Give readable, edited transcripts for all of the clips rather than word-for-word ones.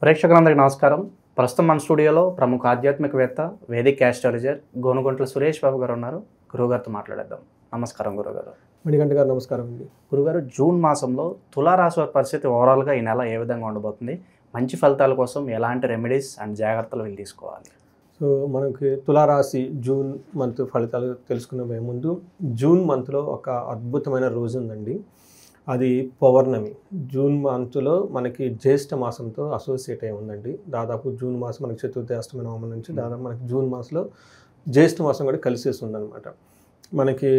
ప్రేక్షకులందరికీ నమస్కారం. ప్రస్తుతం మన స్టూడియోలో ప్రముఖ ఆధ్యాత్మికవేత్త, వేదిక్ ఆస్ట్రాలజర్ గోనుగుంట్ల సురేష్ బాబు గారు ఉన్నారు. గురువుగారితో మాట్లాడేద్దాం. నమస్కారం గురుగారు. మణికంఠ గారు నమస్కారం అండి. గురుగారు, జూన్ మాసంలో తులారాశి వారి పరిస్థితి ఓవరాల్గా ఈ నెల ఏ విధంగా ఉండబోతుంది? మంచి ఫలితాల కోసం ఎలాంటి రెమెడీస్ అండ్ జాగ్రత్తలు వీళ్ళు తీసుకోవాలి? సో మనకి తులారాశి జూన్ మంత్ ఫలితాలు తెలుసుకునే ముందు జూన్ మంత్లో ఒక అద్భుతమైన రోజు ఉందండి. అది పౌర్ణమి. జూన్ మంత్లో మనకి జ్యేష్ఠ మాసంతో అసోసియేట్ అయి ఉందండి. దాదాపు జూన్ మాసం మనకి చతుర్థి అష్టమి నవమి నుంచి దాదాపు మనకి జూన్ మాసంలో జ్యేష్ఠ మాసం కూడా కలిసేసి ఉందన్నమాట. మనకి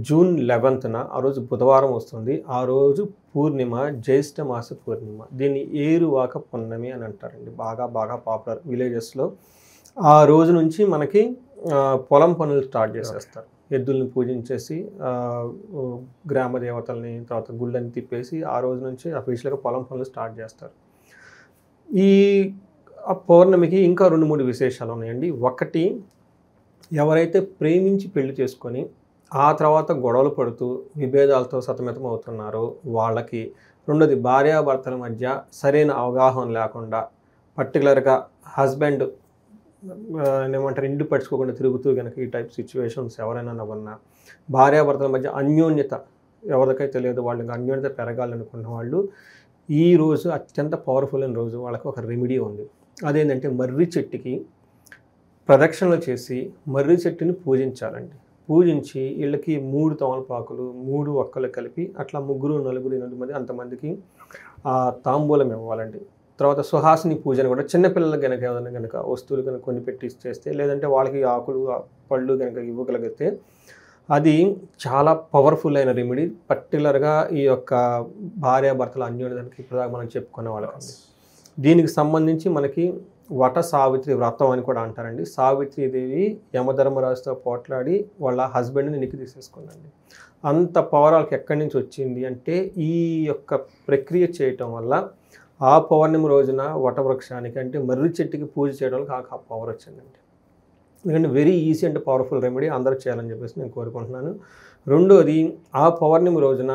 జూన్ 11న ఆ రోజు బుధవారం వస్తుంది. ఆ రోజు పూర్ణిమ, జ్యేష్ఠ మాస పూర్ణిమ. దీన్ని ఏరువాక పున్నమి అని అంటారండి. బాగా పాపులర్ విలేజెస్లో. ఆ రోజు నుంచి మనకి పొలం పనులు స్టార్ట్ చేసేస్తారు. ఎద్దుల్ని పూజించేసి గ్రామ దేవతల్ని తర్వాత గుళ్ళని తిప్పేసి ఆ రోజు నుంచి అఫీషియల్గా పొలం పనులు స్టార్ట్ చేస్తారు. ఈ పౌర్ణమికి ఇంకా 2-3 విశేషాలు ఉన్నాయండి. ఒకటి, ఎవరైతే ప్రేమించి పెళ్లి చేసుకొని ఆ తర్వాత గొడవలు పడుతూ విభేదాలతో సతమతం అవుతున్నారో వాళ్ళకి. రెండోది, భార్యాభర్తల మధ్య సరైన అవగాహన లేకుండా పర్టికులర్గా హస్బెండ్ ఏమంటారు ఇంటి పట్టుకోకుండా తిరుగుతూ కనుక ఈ టైప్ సిచ్యువేషన్స్ ఎవరైనా ఉన్నా, భార్యాభర్తల మధ్య అన్యోన్యత ఎవరికైతే తెలియదు వాళ్ళకి అన్యోన్యత పెరగాలనుకున్న వాళ్ళు ఈ రోజు అత్యంత పవర్ఫుల్ అయిన రోజు. వాళ్ళకి ఒక రెమెడీ ఉంది. అదేంటంటే మర్రి చెట్టుకి ప్రదక్షిణలు చేసి మర్రి చెట్టుని పూజించాలండి. పూజించి వీళ్ళకి 3 తమలపాకులు 3 ఒక్కలు కలిపి అట్లా 3, 4, 8 మంది అంతమందికి తాంబూలం ఇవ్వాలండి. తర్వాత సుహాసిని పూజను కూడా చిన్నపిల్లలకి కనుక ఏదైనా కనుక వస్తువులు కనుక కొన్ని పెట్టి చేస్తే, లేదంటే వాళ్ళకి ఆకులు పళ్ళు కనుక ఇవ్వగలిగితే అది చాలా పవర్ఫుల్ అయిన రెమెడీ. పర్టికులర్గా ఈ యొక్క భార్యాభర్తల అన్యోన్యతకి ఇప్పుడు మనం చెప్పుకునే వాళ్ళకండి. దీనికి సంబంధించి మనకి వట సావిత్రి వ్రతం అని కూడా అంటారండి. సావిత్రీదేవి యమధర్మరాజుతో పోట్లాడి వాళ్ళ హస్బెండ్ని వెనక్కి తీసేసుకుందండి. అంత పవర్ వాళ్ళకి ఎక్కడి నుంచి వచ్చింది అంటే ఈ యొక్క ప్రక్రియ చేయటం వల్ల ఆ పౌర్ణమి రోజున వటవృక్షానికి అంటే మర్రి చెట్టుకి పూజ చేయడం వల్ల ఆ పవర్ వచ్చిందండి. ఎందుకంటే very easy and powerful remedy, అందరూ చేయాలని చెప్పేసి నేను కోరుకుంటున్నాను. రెండోది, ఆ పౌర్ణమి రోజున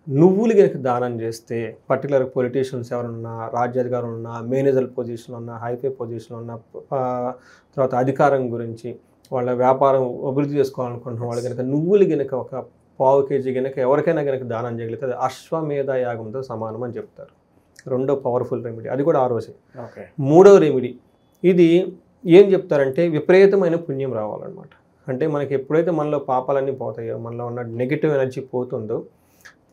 నువ్వులు కనుక దానం చేస్తే, పర్టికులర్ పొలిటీషియన్స్ ఎవరున్నా, రాజ్యాధికారులు ఉన్నా, మేనేజర్ పొజిషన్ ఉన్నా, హైపే పొజిషన్ ఉన్నా, తర్వాత అధికారం గురించి వాళ్ళ వ్యాపారం అభివృద్ధి చేసుకోవాలనుకుంటున్న వాళ్ళు కనుక నువ్వులు కనుక ఒక 1/4 kg కనుక ఎవరికైనా కనుక దానం చేయగలిగితే అది అశ్వమేధ యాగంతో సమానం అని చెప్తారు. రెండో పవర్ఫుల్ రెమెడీ, అది కూడా ఆ రోజే. మూడవ రెమెడీ, ఇది ఏం చెప్తారంటే విపరీతమైన పుణ్యం రావాలన్నమాట. అంటే మనకి ఎప్పుడైతే మనలో పాపాలన్నీ పోతాయో, మనలో ఉన్న నెగిటివ్ ఎనర్జీ పోతుందో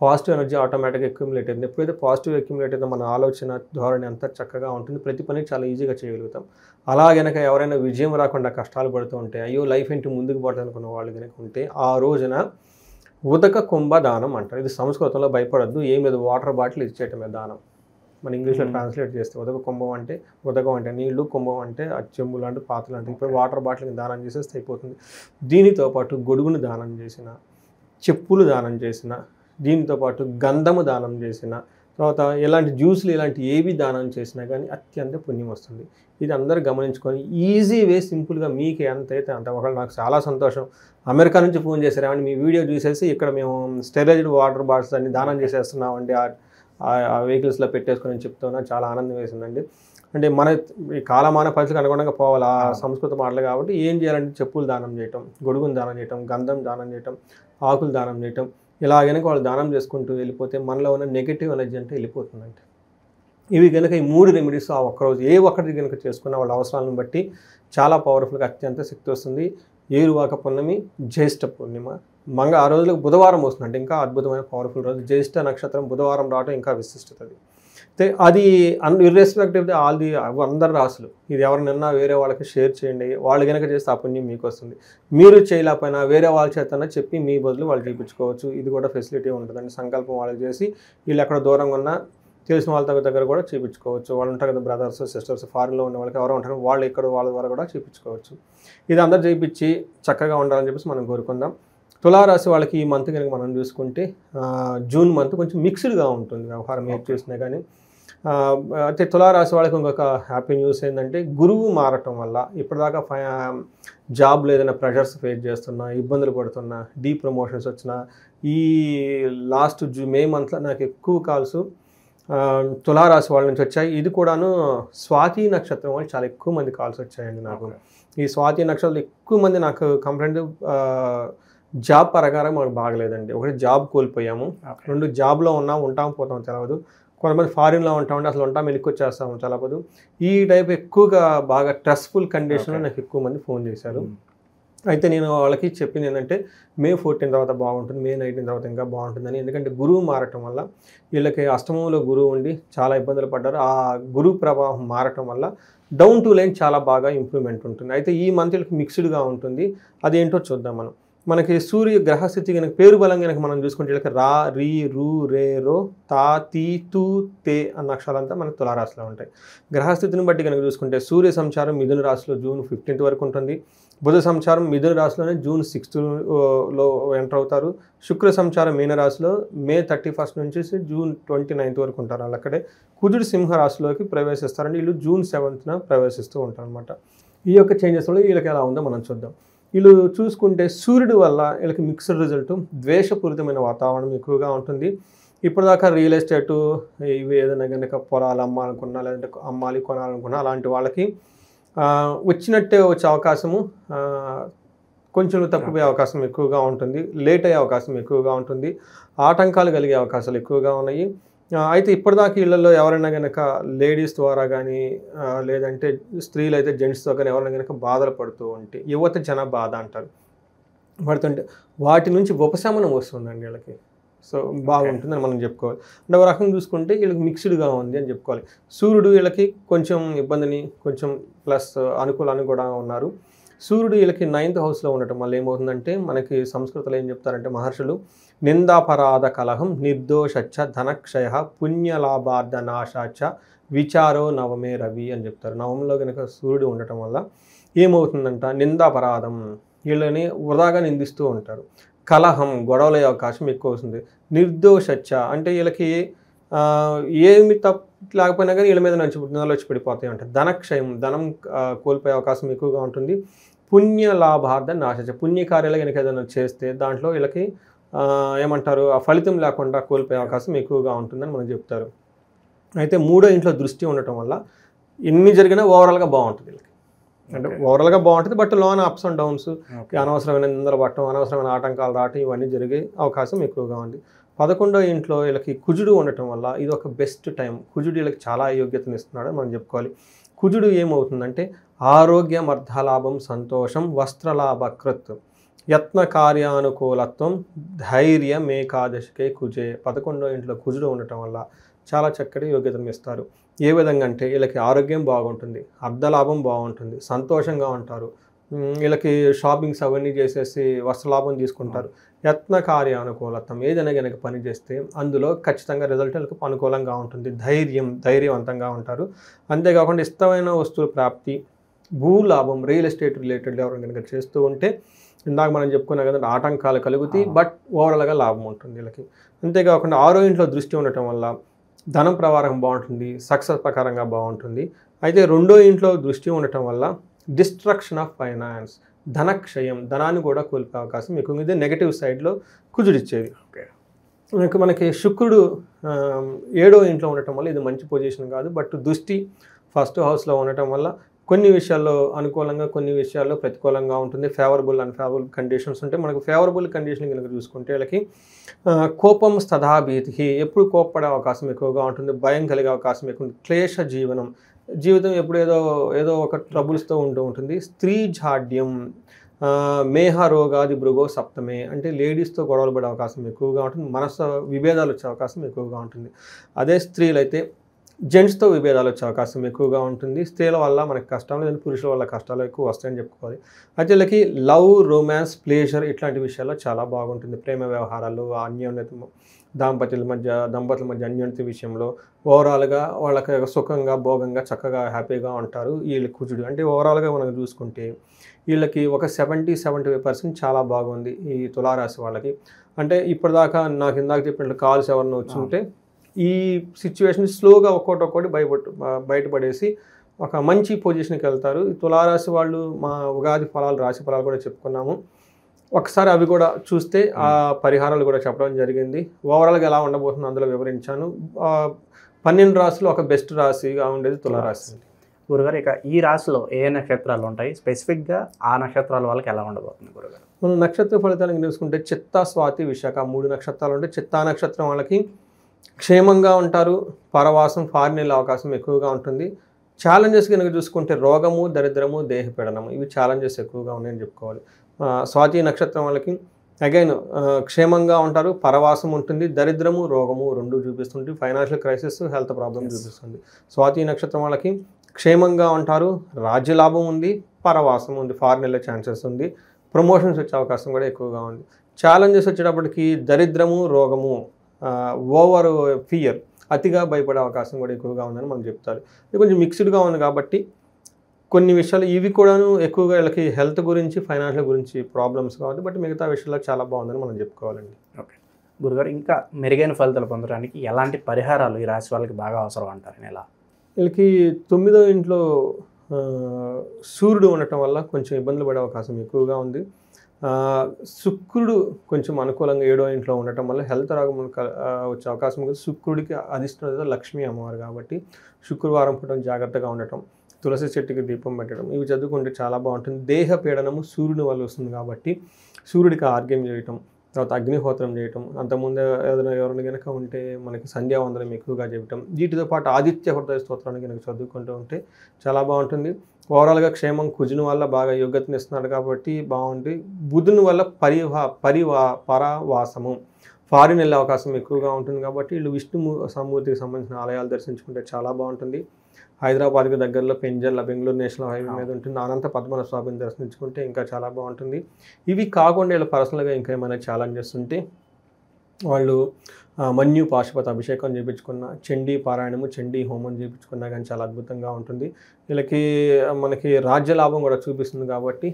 పాజిటివ్ ఎనర్జీ ఆటోమేటిక్గా అక్యుములేట్ అవుతుంది. ఎప్పుడైతే పాజిటివ్ అక్యుములేట్ అయితే మన ఆలోచన ధోరణి అంతా చక్కగా ఉంటుంది. ప్రతి పని చాలా ఈజీగా చేయగలుగుతాం. అలా కనుక ఎవరైనా విజయం రాకుండా కష్టాలు పడుతూ ఉంటే, అయ్యో లైఫ్ ఏంటి ముందుకు పడుతుంది అనుకున్న వాళ్ళు కనుక ఉంటే ఆ రోజున ఉదక కుంభ దానం అంటారు. ఇది సంస్కృతంలో భయపడద్దు, ఏం లేదు, వాటర్ బాటిల్ ఇచ్చేయటమే దానం. మన ఇంగ్లీష్లో ట్రాన్స్లేట్ చేస్తే ఉదక కుంభం అంటే ఉదకం అంటే నీళ్లు, కుంభం అంటే చెంబు లాంటి పాత్రలు అంటే ఇప్పుడు వాటర్ బాటిల్ని దానం చేసేస్తే అయిపోతుంది. దీనితో పాటు గొడుగును దానం చేసిన, చెప్పులు దానం చేసిన, దీనితో పాటు గంధము దానం చేసిన, తర్వాత ఇలాంటి జ్యూస్లు ఇలాంటి ఏవి దానం చేసినా కానీ అత్యంత పుణ్యం వస్తుంది. ఇది అందరూ గమనించుకొని ఈజీ వే, సింపుల్గా మీకు ఎంతైతే అంత. ఒకవేళ నాకు చాలా సంతోషం, అమెరికా నుంచి ఫోన్ చేశారు, ఏమంటే మీ వీడియో చూసేసి ఇక్కడ మేము స్టెరైజ్డ్ వాటర్ బాటిల్స్ అన్ని దానం చేసేస్తున్నామండి ఆ వెహికల్స్లో పెట్టేసుకొని చెప్తున్నా, చాలా ఆనందం వేసిందండి. అంటే మన ఈ కాలమాన పరిస్థితికి అనుగుణంగా పోవాలి ఆ సంస్కృత మాటలు. కాబట్టి ఏం చేయాలంటే చెప్పులు దానం చేయటం, గొడుగును దానం చేయటం, గంధం దానం చేయటం, ఆకులు దానం చేయటం, ఇలా కనుక వాళ్ళు దానం చేసుకుంటూ వెళ్ళిపోతే మనలో ఉన్న నెగిటివ్ ఎనర్జీ అంటే వెళ్ళిపోతుందండి. ఇవి కనుక ఈ 3 రెమెడీస్ ఆ ఒక్కరోజు ఏ ఒక్కటి కనుక చేసుకున్న వాళ్ళ అవసరాలను బట్టి చాలా పవర్ఫుల్గా అత్యంత శక్తి వస్తుంది. ఏరువాక పున్నమి, జ్యేష్ఠ పూర్ణిమ, ఆ రోజులకు బుధవారం వస్తుంది. అంటే ఇంకా అద్భుతమైన పవర్ఫుల్ రోజు. జ్యేష్ఠ నక్షత్రం బుధవారం రావడం ఇంకా విశిష్టత. అది ఇర్రెస్పెక్టివ్ అందరు రాసులు. ఇది ఎవరినన్నా వేరే వాళ్ళకి షేర్ చేయండి. వాళ్ళు కనుక చేస్తే ఆ పుణ్యం మీకు వస్తుంది. మీరు చేయలేకపోయినా వేరే వాళ్ళ చేతన్నా చెప్పి మీ బదులు వాళ్ళు చేయించుకోవచ్చు. ఇది కూడా ఫెసిలిటీ ఉంటుందండి. సంకల్పం వాళ్ళకి చేసి వీళ్ళు ఎక్కడ దూరంగా ఉన్నా తెలిసిన వాళ్ళ దగ్గర కూడా చేయించుకోవచ్చు. వాళ్ళు ఉంటారు కదా, బ్రదర్స్ సిస్టర్స్ ఫారిన్లో ఉన్న వాళ్ళకి ఎవరో ఉంటారు, వాళ్ళు ఇక్కడ వాళ్ళ ద్వారా కూడా చేయించుకోవచ్చు. ఇది అందరు చేయించి చక్కగా ఉండాలని చెప్పేసి మనం కోరుకుందాం. తులారాశి వాళ్ళకి ఈ మంత్ కనుక మనం చూసుకుంటే జూన్ మంత్ కొంచెం మిక్స్డ్గా ఉంటుంది వ్యవహారం ఏది చూసినా కానీ. అయితే తులారాశి వాళ్ళకి ఇంకొక హ్యాపీ న్యూస్ ఏంటంటే గురువు మారటం వల్ల ఇప్పటిదాకా జాబ్లో ఏదైనా ప్రెషర్స్ ఫేస్ చేస్తున్నా, ఇబ్బందులు పడుతున్నా, ప్రమోషన్స్ వచ్చినా, ఈ లాస్ట్ మే మంత్లో నాకు ఎక్కువ కాల్స్ తులారాశి వాళ్ళ నుంచి వచ్చాయి. ఇది కూడాను స్వాతి నక్షత్రం వాళ్ళు చాలా ఎక్కువ మంది కాల్స్ వచ్చాయండి నాకు. ఈ స్వాతి నక్షత్రంలో ఎక్కువ మంది నాకు కంప్లైంట్ జాబ్ ప్రకారం మనకు బాగలేదండి. ఒకటి జాబ్ కోల్పోయాము, 2 జాబ్లో ఉంటాం పోతాం తెలవదు, కొంతమంది ఫారిన్లో ఉంటామంటే అసలు ఉంటాం వెళ్ళికొచ్చేస్తాము తెలవదు. ఈ టైప్ ఎక్కువగా బాగా స్ట్రెస్ఫుల్ కండిషన్లో నాకు ఎక్కువ మంది ఫోన్ చేశారు. అయితే నేను వాళ్ళకి చెప్పింది ఏంటంటే మే 14 తర్వాత బాగుంటుంది, మే 19 తర్వాత ఇంకా బాగుంటుందని. ఎందుకంటే గురువు మారటం వల్ల వీళ్ళకి అష్టమంలో గురువు ఉండి చాలా ఇబ్బందులు పడ్డారు. ఆ గురువు ప్రభావం మారటం వల్ల డౌన్ టు లైన్ చాలా బాగా ఇంప్రూవ్మెంట్ ఉంటుంది. అయితే ఈ మంత్ వీళ్ళకి మిక్స్డ్గా ఉంటుంది. అదేంటో చూద్దాం మనం. మనకి సూర్య గ్రహస్థితి కనుక పేరు బలం కనుక మనం చూసుకుంటే వీళ్ళకి రా, రీ, రు, రే, రో, తా, తీ, తూ, తే అన్న అక్షరాలంతా మనకు తులారాశిలో ఉంటాయి. గ్రహస్థితిని బట్టి కనుక చూసుకుంటే సూర్య సంచారం మిథున రాశిలో జూన్ 15 వరకు ఉంటుంది. బుధ సంచారం మిథున రాశిలోనే జూన్ 6లో ఎంటర్ అవుతారు. శుక్ర సంచారం మీన రాశిలో మే 31 నుంచి జూన్ 29 వరకు ఉంటారు. వాళ్ళు అక్కడే. కుజుడు సింహ రాశిలోకి ప్రవేశిస్తారంటే వీళ్ళు జూన్ 7న ప్రవేశిస్తూ ఉంటారు అనమాట. ఈ యొక్క చేంజెస్ వల్ల వీళ్ళకి ఎలా ఉందో మనం చూద్దాం. వీళ్ళు చూసుకుంటే సూర్యుడి వల్ల వీళ్ళకి మిక్స్డ్ రిజల్ట్, ద్వేషపూరితమైన వాతావరణం ఎక్కువగా ఉంటుంది. ఇప్పటిదాకా రియల్ ఎస్టేటు ఇవి ఏదైనా కనుక పొలాలు అమ్మాలనుకున్నా లేదంటే అమ్మాలి కొనాలనుకున్నా అలాంటి వాళ్ళకి వచ్చినట్టే వచ్చే అవకాశము కొంచెం తప్పిపోయే అవకాశం ఎక్కువగా ఉంటుంది. లేట్ అయ్యే అవకాశం ఎక్కువగా ఉంటుంది. ఆటంకాలు కలిగే అవకాశాలు ఎక్కువగా ఉన్నాయి. అయితే ఇప్పటిదాకా ఇళ్లలో ఎవరైనా కనుక లేడీస్ ద్వారా కానీ లేదంటే స్త్రీలు అయితే జెంట్స్తో కానీ ఎవరైనా కనుక బాధలు పడుతూ ఉంటే యువత జన బాధ అంటారు పడుతుంటే వాటి నుంచి ఉపశమనం వస్తుందండి వీళ్ళకి. సో బాగుంటుందని మనం చెప్పుకోవాలి. అంటే ఒక రకంగా చూసుకుంటే వీళ్ళకి మిక్స్డ్గా ఉంది అని చెప్పుకోవాలి. సూర్యుడు వీళ్ళకి కొంచెం ఇబ్బందిని కొంచెం ప్లస్ అనుకూలాన్ని కూడా ఉన్నారు. సూర్యుడు వీళ్ళకి 9th హౌస్లో ఉండటం వల్ల ఏమవుతుందంటే మనకి సంస్కృతిలో ఏం చెప్తారంటే మహర్షులు నిందాపరాధ కలహం నిర్దోషచ్చ ధనక్షయ పుణ్యలాభార్థ నాశాచ విచారో నవమే రవి అని చెప్తారు. నవంలో కనుక సూర్యుడు ఉండటం వల్ల ఏమవుతుందంట నిందాపరాధం వీళ్ళని వృధాగా నిందిస్తూ ఉంటారు. కలహం గొడవలయ్యే అవకాశం ఎక్కువ వస్తుంది. నిర్దోషచ్చ అంటే వీళ్ళకి ఏమి తప్పు లేకపోయినా కానీ వీళ్ళ మీద నిందలు వచ్చి పడిపోతాయి అంటారు. ధనక్షయం ధనం కోల్పోయే అవకాశం ఎక్కువగా ఉంటుంది. పుణ్యలాభార్థ నాశ పుణ్యకార్యాలు కనుక ఏదైనా చేస్తే దాంట్లో వీళ్ళకి ఏమంటారు ఆ ఫలితం లేకుండా కోల్పోయే అవకాశం ఎక్కువగా ఉంటుందని మనం చెప్తారు. అయితే 3వ ఇంట్లో దృష్టి ఉండటం వల్ల ఎన్ని జరిగినా ఓవరాల్గా బాగుంటుంది వీళ్ళకి. అంటే ఓవరాల్గా బాగుంటుంది. బట్ లోన అప్స్ అండ్ డౌన్స్, అనవసరమైన నిందలు పట్టడం, అనవసరమైన ఆటంకాలు రావటం ఇవన్నీ జరిగే అవకాశం ఎక్కువగా ఉంది. 11వ ఇంట్లో వీళ్ళకి కుజుడు ఉండటం వల్ల ఇది ఒక బెస్ట్ టైం. కుజుడు వీళ్ళకి చాలా యోగ్యతను ఇస్తున్నాడు మనం చెప్పుకోవాలి. కుజుడు ఏమవుతుందంటే ఆరోగ్యం, అర్థలాభం, సంతోషం, వస్త్రలాభ కృత్, యత్న కార్యానుకూలత్వం, ధైర్యం ఏకాదశికే కుజే. 11వ ఇంట్లో కుజుడు ఉండటం వల్ల చాలా చక్కటి యోగ్యతను ఇస్తారు. ఏ విధంగా అంటే వీళ్ళకి ఆరోగ్యం బాగుంటుంది, అర్ధలాభం బాగుంటుంది, సంతోషంగా ఉంటారు. వీళ్ళకి షాపింగ్స్ అవన్నీ చేసేసి వస్త్రలాభం తీసుకుంటారు. యత్న కార్యానుకూలత్వం ఏదైనా కనుక పని చేస్తే అందులో ఖచ్చితంగా రిజల్ట్ వీళ్ళకి అనుకూలంగా ఉంటుంది. ధైర్యవంతంగా ఉంటారు. అంతేకాకుండా ఇష్టమైన వస్తువుల ప్రాప్తి, భూలాభం, రియల్ ఎస్టేట్ రిలేటెడ్ ఎవరైనా కనుక చేస్తూ ఉంటే ఇందాక మనం చెప్పుకున్నాం కదండి ఆటంకాలు కలుగుతాయి, బట్ ఓవరాల్గా లాభం ఉంటుంది వీళ్ళకి. అంతేకాకుండా 6వ ఇంట్లో దృష్టి ఉండటం వల్ల ధనం ప్రవాహం బాగుంటుంది, సక్సెస్ ప్రకారంగా బాగుంటుంది. అయితే 2వ ఇంట్లో దృష్టి ఉండటం వల్ల డిస్ట్రక్షన్ ఆఫ్ ఫైనాన్స్, ధనక్షయం, ధనాన్ని కూడా కోల్పోయే అవకాశం ఎక్కువ. ఇదే నెగటివ్ సైడ్లో కుజుడిచ్చేది. మనకి శుక్రుడు 7వ ఇంట్లో ఉండటం వల్ల ఇది మంచి పొజిషన్ కాదు. బట్ దృష్టి 1st హౌస్లో ఉండటం వల్ల కొన్ని విషయాల్లో అనుకూలంగా, కొన్ని విషయాల్లో ప్రతికూలంగా ఉంటుంది. ఫేవరబుల్ అన్ఫేవరబుల్ కండిషన్స్ ఉంటాయి. మనకు ఫేవరబుల్ కండిషన్ కనుక చూసుకుంటే వీళ్ళకి కోపం స్తథాభీతి, ఎప్పుడు కోప్పడే అవకాశం ఎక్కువగా ఉంటుంది. భయం కలిగే అవకాశం ఎక్కువ ఉంటుంది. క్లేశ జీవితం ఎప్పుడు ఏదో ఒక ట్రబుల్స్తో ఉంటుంది. స్త్రీ జాడ్యం, మేహ రోగాది భృగో సప్తమే అంటే లేడీస్తో గొడవలు పడే అవకాశం ఎక్కువగా ఉంటుంది. మనసు విభేదాలు వచ్చే అవకాశం ఎక్కువగా ఉంటుంది. అదే స్త్రీలు అయితే జెంట్స్తో విభేదాలు వచ్చే అవకాశం ఎక్కువగా ఉంటుంది. స్త్రీల వల్ల మనకి కష్టాలు, లేదంటే పురుషుల వల్ల కష్టాలు ఎక్కువ వస్తాయని చెప్పుకోవాలి. అయితే వీళ్ళకి లవ్, రొమాన్స్, ప్లేజర్ ఇట్లాంటి విషయాల్లో చాలా బాగుంటుంది. ప్రేమ వ్యవహారాలు, అన్యోన్యత, దంపతుల మధ్య అన్యోన్యత విషయంలో ఓవరాల్గా వాళ్ళకి సుఖంగా, భోగంగా, చక్కగా, హ్యాపీగా ఉంటారు. వీళ్ళకి కుజుడు అంటే ఓవరాల్గా మనం చూసుకుంటే వీళ్ళకి ఒక 70-75% చాలా బాగుంది ఈ తులారాశి వాళ్ళకి. అంటే ఇప్పటిదాకా నాకు ఇందాక చెప్పినట్టు కాల్స్ ఎవరన్నా వచ్చి ఉంటే ఈ సిచ్యువేషన్ స్లోగా ఒక్కొక్కటి బయటపడేసి ఒక మంచి పొజిషన్కి వెళ్తారు. ఈ తులారాశి వాళ్ళు మా ఉగాది ఫలాలు, రాశి ఫలాలు కూడా చెప్పుకున్నాము. ఒకసారి అవి కూడా చూస్తే ఆ పరిహారాలు కూడా చెప్పడం జరిగింది. ఓవరాల్గా ఎలా ఉండబోతుందో అందులో వివరించాను. 12 రాశులు ఒక బెస్ట్ రాశిగా ఉండేది తులారాశి. గురుగారు, ఇక ఈ రాశిలో ఏ నక్షత్రాలు ఉంటాయి, స్పెసిఫిక్గా ఆ నక్షత్రాల వాళ్ళకి ఎలా ఉండబోతుంది గురుగారు? మనం నక్షత్ర ఫలితాలను చూసుకుంటే చిత్తా, స్వాతి, విశాఖ 3 నక్షత్రాలు ఉంటాయి. చిత్తా నక్షత్రం వాళ్ళకి క్షేమంగా ఉంటారు, పరవాసం, ఫారిన్ వెళ్ళే అవకాశం ఎక్కువగా ఉంటుంది. ఛాలెంజెస్ కనుక చూసుకుంటే రోగము, దరిద్రము, దేహపీడనము, ఇవి ఛాలెంజెస్ ఎక్కువగా ఉన్నాయని చెప్పుకోవాలి. స్వాతి నక్షత్రం వాళ్ళకి అగైన్ క్షేమంగా ఉంటారు, పరవాసం ఉంటుంది, దరిద్రము, రోగము 2 చూపిస్తుంది. ఫైనాన్షియల్ క్రైసిస్, హెల్త్ ప్రాబ్లమ్ చూపిస్తుంది. స్వాతి నక్షత్రం వాళ్ళకి క్షేమంగా ఉంటారు, రాజ్యలాభం ఉంది, పరవాసం ఉంది, ఫారిన్ వెళ్ళే ఛాన్సెస్ ఉంది, ప్రమోషన్స్ వచ్చే అవకాశం కూడా ఎక్కువగా ఉంది. ఛాలెంజెస్ వచ్చేటప్పటికి దరిద్రము, రోగము, ఓవర్ ఫియర్, అతిగా భయపడే అవకాశం కూడా ఎక్కువగా ఉందని మనం చెప్తారు. ఇది కొంచెం మిక్స్డ్గా ఉంది కాబట్టి కొన్ని విషయాలు ఇవి కూడాను ఎక్కువగా వీళ్ళకి హెల్త్ గురించి, ఫైనాన్షియల్ గురించి ప్రాబ్లమ్స్ కాబట్టి, బట్ మిగతా విషయాల్లో చాలా బాగుందని మనం చెప్పుకోవాలండి. ఓకే గురుగారు, ఇంకా మెరుగైన ఫలితాలు పొందడానికి ఎలాంటి పరిహారాలు ఈ రాశి వాళ్ళకి బాగా అవసరం అంటారు? ఎలా వీళ్ళకి 9వ ఇంట్లో సూర్యుడు ఉండటం వల్ల కొంచెం ఇబ్బందులు పడే అవకాశం ఎక్కువగా ఉంది. శుక్రుడు కొంచెం అనుకూలంగా 7వ ఇంట్లో ఉండటం వల్ల హెల్త్ రోగం వచ్చే అవకాశం ఉంది. శుక్రుడికి అధిష్టానం లక్ష్మీ అమ్మవారు కాబట్టి శుక్రవారం పూట జాగ్రత్తగా ఉండటం, తులసి చెట్టుకి దీపం పెట్టడం, ఇవి చదువుకుంటే చాలా బాగుంటుంది. దేహ పీడనము సూర్యుని వల్ల వస్తుంది కాబట్టి సూర్యుడికి ఆర్గ్యం చేయటం, తర్వాత అగ్నిహోత్రం చేయటం, అంతకుముందు ఎవరైనా కనుక ఉంటే మనకి సంధ్యావందనం ఎక్కువగా చేయటం, వీటితో పాటు ఆదిత్య హృదయ స్తోత్రాన్ని కనుక చదువుకుంటూ ఉంటే చాలా బాగుంటుంది. ఓవరాల్గా క్షేమం, కుజుని వల్ల బాగా యోగ్యతను ఇస్తున్నాడు కాబట్టి బాగుంది. బుధుని వల్ల పరవాసము, ఫారిన్ వెళ్ళే అవకాశం ఎక్కువగా ఉంటుంది కాబట్టి వీళ్ళు విష్ణు సమూర్తికి సంబంధించిన ఆలయాలు దర్శించుకుంటే చాలా బాగుంటుంది. హైదరాబాద్కి దగ్గరలో పెంజల్ల, బెంగళూరు నేషనల్ హైవే మీద ఉంటుంది, అనంత పద్మనాభ స్వామిని దర్శించుకుంటే ఇంకా చాలా బాగుంటుంది. ఇవి కాకుండా వీళ్ళు పర్సనల్గా ఇంకా ఏమైనా ఛాలెంజెస్ ఉంటే వాళ్ళు మన్యు పాశుపత అభిషేకం చేయించుకున్న, చండీ పారాయణము, చండీ హోమం చేయించుకున్నా కానీ చాలా అద్భుతంగా ఉంటుంది. వీళ్ళకి మనకి రాజ్యలాభం కూడా చూపిస్తుంది కాబట్టి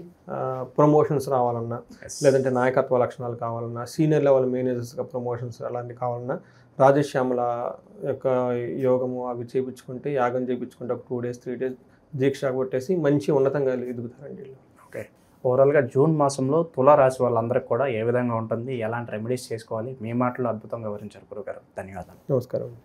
ప్రమోషన్స్ రావాలన్నా, లేదంటే నాయకత్వ లక్షణాలు కావాలన్నా, సీనియర్ లెవెల్ మేనేజర్స్గా ప్రమోషన్స్ అలాంటివి కావాలన్నా రాజశ్యామల యొక్క యోగము అవి చేయించుకుంటే, యాగం చేయించుకుంటే ఒక 2 days 3 days దీక్ష కొట్టేసి మంచి ఉన్నతంగా ఎదుగుతారండి. ఓకే, ఓవరాల్గా జూన్ మాసంలో తులారాశి వాళ్ళందరికీ కూడా ఏ విధంగా ఉంటుంది, ఎలాంటి రెమెడీస్ చేసుకోవాలి, మీ మాటలు అద్భుతంగా వివరించారు గురుగారు. ధన్యవాదాలు. నమస్కారం.